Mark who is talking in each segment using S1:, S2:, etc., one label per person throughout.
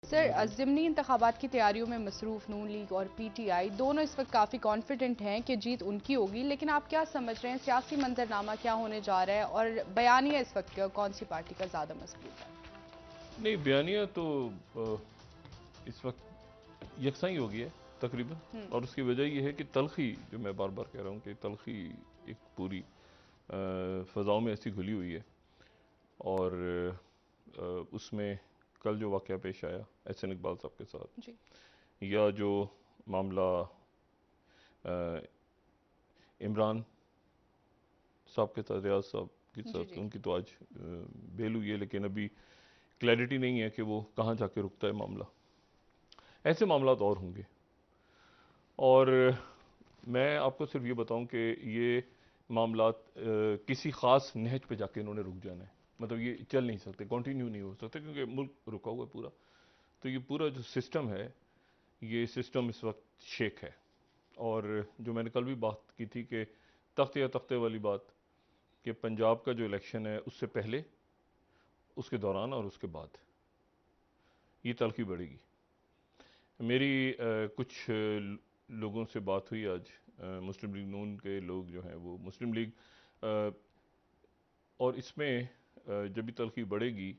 S1: Sir, ज़िमनी इंतखाबात की तैयारियों में मसरूफ़ नून लीग और पीटीआई दोनों इस वक्त काफ़ी कॉन्फिडेंट हैं कि जीत उनकी होगी, लेकिन आप क्या समझ रहे हैं सियासी मंजरनामा क्या होने जा रहा है और बयानिया इस वक्त कौन सी पार्टी का ज़्यादा मजबूत है?
S2: नहीं, बयानिया तो इस वक्त यकसा ही हो गया है तकरीबन।
S1: हम्म।
S2: और उसकी वजह यह है कि तलखी, जो मैं बार बार कह रहा हूँ कि तलखी एक पूरी फ़ज़ाओं में ऐसी घुली हुई है। और उसमें कल जो वाक़या पेश आया एहसन इकबाल साहब के साथ,
S1: जी।
S2: या जो मामला अ, इमरान साहब के साथ, रियाज साहब के
S1: जी
S2: साथ,
S1: जी।
S2: उनकी तो आज बेल हुई है, लेकिन अभी क्लैरिटी नहीं है कि वो कहाँ जाके रुकता है मामला। ऐसे मामला तो और होंगे। और मैं आपको सिर्फ ये बताऊं कि ये मामलात किसी ख़ास नहज पे जाके इन्होंने रुक जाना है। मतलब ये चल नहीं सकते, कंटिन्यू नहीं हो सकते, क्योंकि मुल्क रुका हुआ है पूरा। तो ये पूरा जो सिस्टम है, ये सिस्टम इस वक्त शेक है। और जो मैंने कल भी बात की थी कि तख्ते या तख्ते वाली बात, कि पंजाब का जो इलेक्शन है उससे पहले, उसके दौरान और उसके बाद ये तलखी बढ़ेगी। मेरी कुछ लोगों से बात हुई आज, मुस्लिम लीग नून के लोग जो हैं वो मुस्लिम लीग, अ, और इसमें जब भी तलखी बढ़ेगी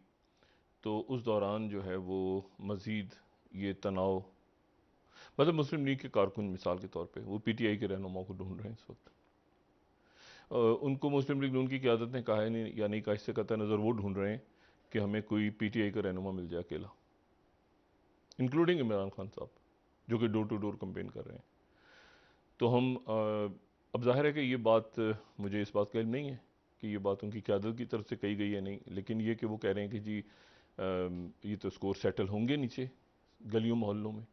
S2: तो उस दौरान जो है वो मज़ीद ये तनाव, मतलब मुस्लिम लीग के कारकुन मिसाल के तौर पे वो पीटीआई के रहनुमाओं को ढूंढ रहे हैं इस वक्त। उनको मुस्लिम लीग नून की क़यादत ने कहा है नहीं या नहीं कहा, इससे कतई नज़र वो ढूंढ रहे हैं कि हमें कोई पीटीआई का रहनुमा मिल जाए अकेला, इंक्लूडिंग इमरान खान साहब, जो कि डोर टू डोर कंपेन कर रहे हैं। तो हम अब जाहिर है कि ये बात, मुझे इस बात का इल्म नहीं है कि ये बात उनकी क़यादत की तरफ से कही गई है नहीं, लेकिन ये कि वो कह रहे हैं कि जी ये तो स्कोर सेटल होंगे नीचे गलियों मोहल्लों में।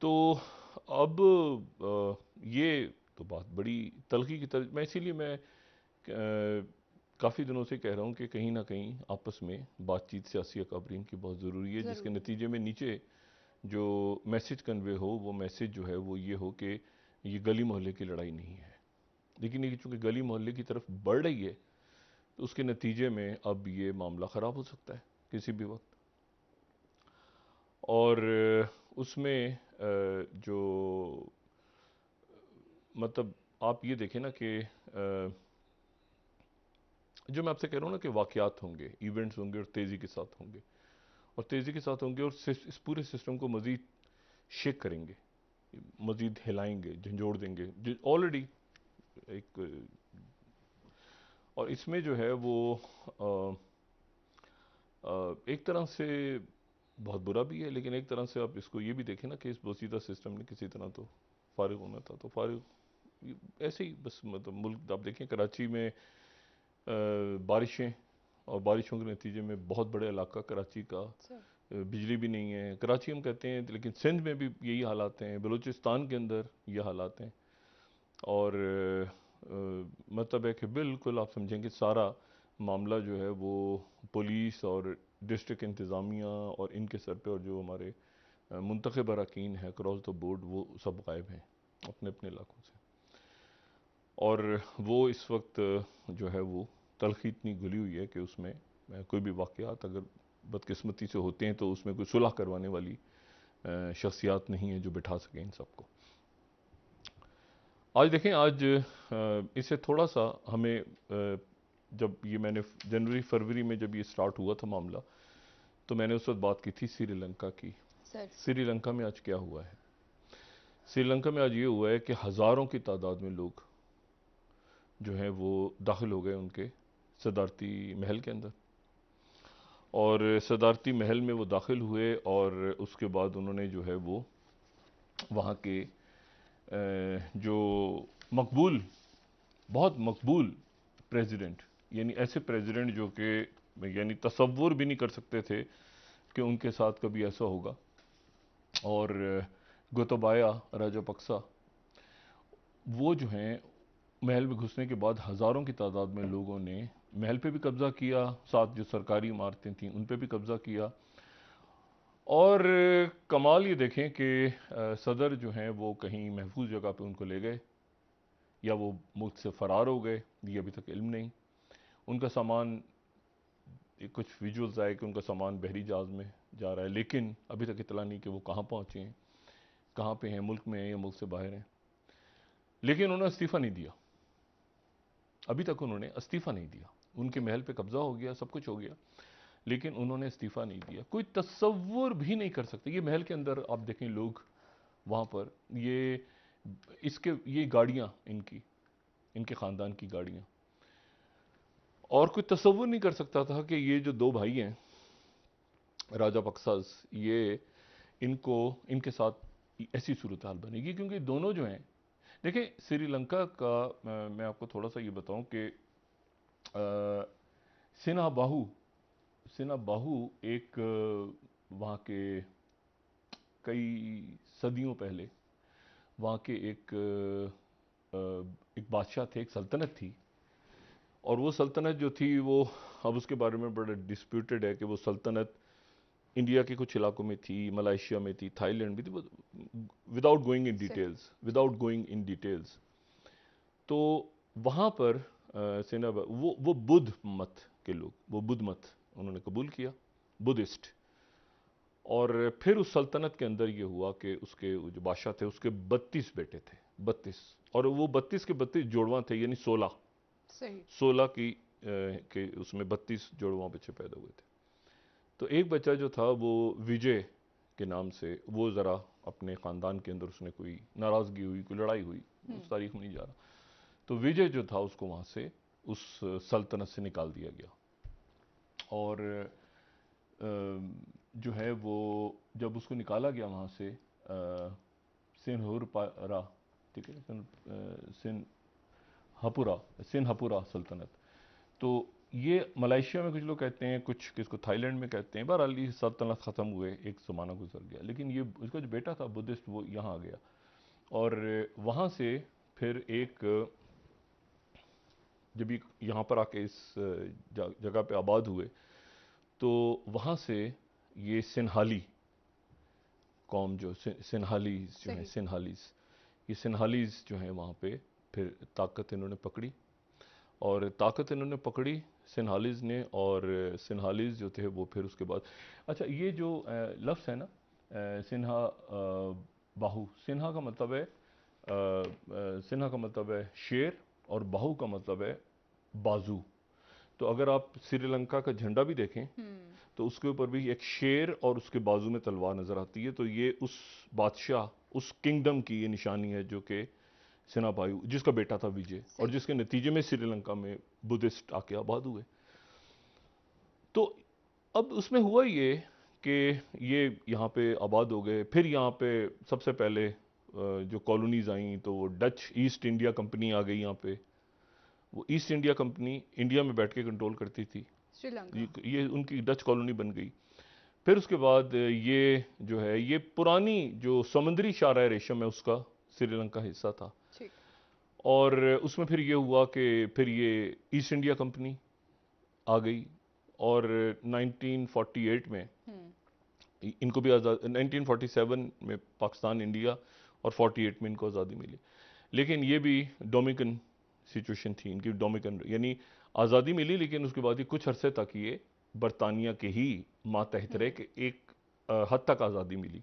S2: तो अब ये तो बात बड़ी तलखी की तरफ, मैं इसीलिए मैं काफ़ी दिनों से कह रहा हूँ कि कहीं ना कहीं आपस में बातचीत सियासी अकाबरीन की बहुत ज़रूरी है, जिसके
S1: ज़रूरी है।
S2: नतीजे में नीचे जो मैसेज कन्वे हो, वो मैसेज जो है वो ये हो कि ये गली मोहल्ले की लड़ाई नहीं है। लेकिन ये चूँकि गली मोहल्ले की तरफ बढ़ रही है, तो उसके नतीजे में अब ये मामला ख़राब हो सकता है किसी भी वक्त। और उसमें जो, मतलब आप ये देखें ना कि जो मैं आपसे कह रहा हूँ ना कि वाक़यात होंगे, इवेंट्स होंगे और तेज़ी के साथ होंगे, और तेज़ी के साथ होंगे, और इस पूरे सिस्टम को मज़ीद शेक करेंगे, मज़ीद हिलाएंगे, झंझोड़ देंगे जो ऑलरेडी एक। और इसमें जो है वो एक तरह से बहुत बुरा भी है, लेकिन एक तरह से आप इसको ये भी देखें ना कि इस बोसीदा सिस्टम ने किसी तरह तो फारिग होना था, तो फारिग ऐसे ही बस, मतलब मुल्क आप देखें कराची में बारिशें, और बारिशों के नतीजे में बहुत बड़े इलाका कराची का
S1: सर।
S2: बिजली भी नहीं है। कराची हम कहते हैं, लेकिन सिंध में भी यही हालात हैं, बलूचिस्तान के अंदर ये हालात हैं। और मतलब है कि बिल्कुल आप समझेंगे सारा मामला जो है वो पुलिस और डिस्ट्रिक्ट इंतज़ामिया और इनके सर पे, और जो हमारे मुंतखब अरकान हैं अक्रॉस द बोर्ड, वो सब गायब हैं अपने अपने इलाकों से। और वो इस वक्त जो है वो तलखी इतनी घुली हुई है कि उसमें कोई भी वाक़यात अगर बदकिस्मती से होते हैं तो उसमें कोई सुलह करवाने वाली शख्सियात नहीं है जो बिठा सकें इन सबको। आज देखें, आज इससे थोड़ा सा हमें जब ये मैंने जनवरी फरवरी में जब ये स्टार्ट हुआ था मामला, तो मैंने उस वक्त बात की थी श्रीलंका की।
S1: सर।
S2: श्रीलंका में आज क्या हुआ है? श्रीलंका में आज ये हुआ है कि हज़ारों की तादाद में लोग जो हैं वो दाखिल हो गए उनके सदारती महल के अंदर। और सदारती महल में वो दाखिल हुए, और उसके बाद उन्होंने जो है वो वहाँ के जो मकबूल, बहुत मकबूल प्रेसिडेंट, यानी ऐसे प्रेसिडेंट जो कि यानी तसव्वुर भी नहीं कर सकते थे कि उनके साथ कभी ऐसा होगा। और गोतबाया राजापक्सा, वो जो हैं महल में घुसने के बाद हज़ारों की तादाद में लोगों ने महल पे भी कब्ज़ा किया, साथ जो सरकारी इमारतें थीं उन पे भी कब्ज़ा किया। और कमाल ये देखें कि सदर जो हैं वो कहीं महफूज जगह पे उनको ले गए, या वो मुल्क से फ़रार हो गए, ये अभी तक इल्म नहीं। उनका सामान, कुछ विजुअल्स आए कि उनका सामान बहरी जहाज़ में जा रहा है, लेकिन अभी तक इतला नहीं कि वो कहाँ पहुँचे हैं, कहाँ पे हैं, मुल्क में हैं या मुल्क से बाहर हैं। लेकिन उन्होंने इस्तीफ़ा नहीं दिया, अभी तक उन्होंने इस्तीफ़ा नहीं दिया। उनके महल पे कब्जा हो गया, सब कुछ हो गया, लेकिन उन्होंने इस्तीफ़ा नहीं दिया। कोई तसव्वुर भी नहीं कर सकते। ये महल के अंदर आप देखें लोग, वहाँ पर ये गाड़ियाँ इनके ख़ानदान की गाड़ियाँ, और कोई तसव्वुर नहीं कर सकता था कि ये जो दो भाई हैं राजा बक्सास, ये इनके साथ ऐसी सूरत हाल बनेगी। क्योंकि दोनों जो हैं, देखिए श्रीलंका का मैं आपको थोड़ा सा ये बताऊं कि सिन्हा बाहू एक वहाँ के कई सदियों पहले वहाँ के एक बादशाह थे, एक सल्तनत थी। और वो सल्तनत जो थी वो, अब उसके बारे में बड़ा डिस्प्यूटेड है कि वो सल्तनत इंडिया के कुछ इलाकों में थी, मलेशिया में थी, थाईलैंड में थी, विदाउट गोइंग इन डिटेल्स। तो वहाँ पर सेना वो बुद्ध मत के लोग, वो बुद्ध मत उन्होंने कबूल किया, बुद्धिस्ट। और फिर उस सल्तनत के अंदर ये हुआ कि उसके जो बादशाह थे उसके 32 बेटे थे, 32, और वो 32 के 32 जोड़वा थे, यानी 16 के उसमें 32 जोड़वा बच्चे पैदा हुए थे। तो एक बच्चा जो था वो विजय के नाम से, वो ज़रा अपने ख़ानदान के अंदर उसने कोई नाराज़गी हुई, कोई लड़ाई हुई, उस तारीख में नहीं जा रहा, तो विजय जो था उसको वहाँ से, उस सल्तनत से निकाल दिया गया। और जो है वो जब उसको निकाला गया वहाँ से सिन्हपुरा, ठीक है, सिन्हपुरा सल्तनत, तो ये मलेशिया में कुछ लोग कहते हैं, कुछ किसको थाईलैंड में कहते हैं। बहरहाल ये सल्तनत ख़त्म हुए, एक ज़माना गुजर गया, लेकिन ये इसका जो बेटा था बुद्धिस्ट, वो यहाँ आ गया। और वहाँ से फिर जब ये यहाँ पर आके इस जगह पे आबाद हुए, तो वहाँ से ये सिन्हाली कौम जो सिन्हालीज जो हैं, सिन्हालीज जो हैं वहाँ पे फिर ताकत इन्होंने पकड़ी, और ताकत इन्होंने पकड़ी सिन्हालीज ने। और सिन्हालीज जो थे वो फिर उसके बाद, अच्छा ये जो लफ्ज़ है ना सिन्हा बाहू, सिन्हा का मतलब है शेर, और बाहू का मतलब है बाजू। तो अगर आप श्रीलंका का झंडा भी देखें तो उसके ऊपर भी एक शेर और उसके बाजू में तलवार नजर आती है। तो ये उस बादशाह, उस किंगडम की ये निशानी है जो कि सिन्हाबायू, जिसका बेटा था विजय, और जिसके नतीजे में श्रीलंका में बुद्धिस्ट आके आबाद हुए। तो अब उसमें हुआ ये कि ये यहाँ पे आबाद हो गए। फिर यहाँ पे सबसे पहले जो कॉलोनीज आई, तो वो डच ईस्ट इंडिया कंपनी आ गई यहाँ पे। वो ईस्ट इंडिया कंपनी इंडिया में बैठ के कंट्रोल करती थी श्रीलंका, ये उनकी डच कॉलोनी बन गई। फिर उसके बाद ये जो है, ये पुरानी जो समुद्री शाहराह रेशम है उसका श्रीलंका हिस्सा था। और उसमें फिर ये हुआ कि फिर ये ईस्ट इंडिया कंपनी आ गई, और 1948 में इनको भी आज़ाद, 1947 में पाकिस्तान इंडिया, और 48 में इनको आज़ादी मिली। लेकिन ये भी डोमिनिकन सिचुएशन थी इनकी, डोमिनिकन यानी आज़ादी मिली, लेकिन उसके बाद ही कुछ अरसे तक ये बरतानिया के ही मातहत रहे कि एक हद तक आज़ादी मिली।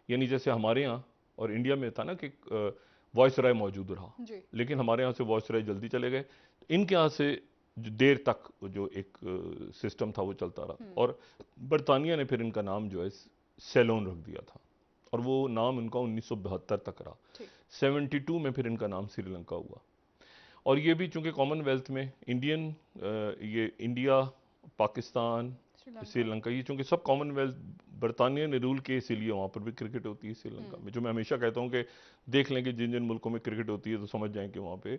S2: यानी जैसे हमारे यहाँ और इंडिया में था ना कि वॉइस राय मौजूद रहा, लेकिन हमारे यहाँ से वॉइस राय जल्दी चले गए, इनके यहाँ से देर तक जो एक सिस्टम था वो चलता रहा। और बरतानिया ने फिर इनका नाम जो है सेलोन रख दिया था, और वो नाम इनका 1972 तक रहा। 72 में फिर इनका नाम श्रीलंका हुआ। और ये भी चूंकि कॉमनवेल्थ में ये इंडिया, पाकिस्तान, श्रीलंका, ये चूंकि सब कॉमनवेल्थ बरतानिया ने रूल किए, इसीलिए वहाँ पर भी क्रिकेट होती है श्रीलंका में। जो मैं हमेशा कहता हूँ कि देख लें कि जिन जिन मुल्कों में क्रिकेट होती है तो समझ जाएं कि वहाँ पे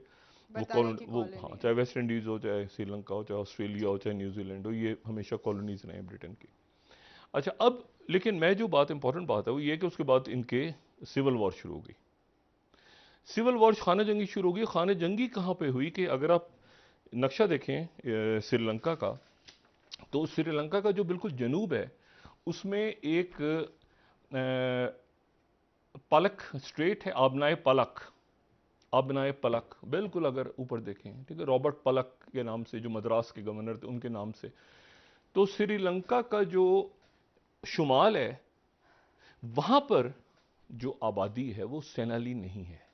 S2: वो हाँ, चाहे वेस्ट इंडीज़ हो, चाहे श्रीलंका हो, चाहे ऑस्ट्रेलिया हो, चाहे न्यूजीलैंड हो, ये हमेशा कॉलोनीज रहे हैं ब्रिटेन की। अच्छा, अब लेकिन मैं जो बात इंपॉर्टेंट बात है वो ये कि उसके बाद इनके सिविल वॉर शुरू हो गई। सिविल वॉर, खाना जंगी शुरू हो गई। खाना जंगी कहाँ पे हुई कि अगर आप नक्शा देखें श्रीलंका का, तो श्रीलंका का जो बिल्कुल जनूब है उसमें एक पलक स्ट्रेट है, आबनाए पलक बिल्कुल अगर ऊपर देखें, ठीक है, रॉबर्ट पलक के नाम से, जो मद्रास के गवर्नर थे उनके नाम से। तो श्रीलंका का जो शुमाल है, वहां पर जो आबादी है वो सैनाली नहीं है।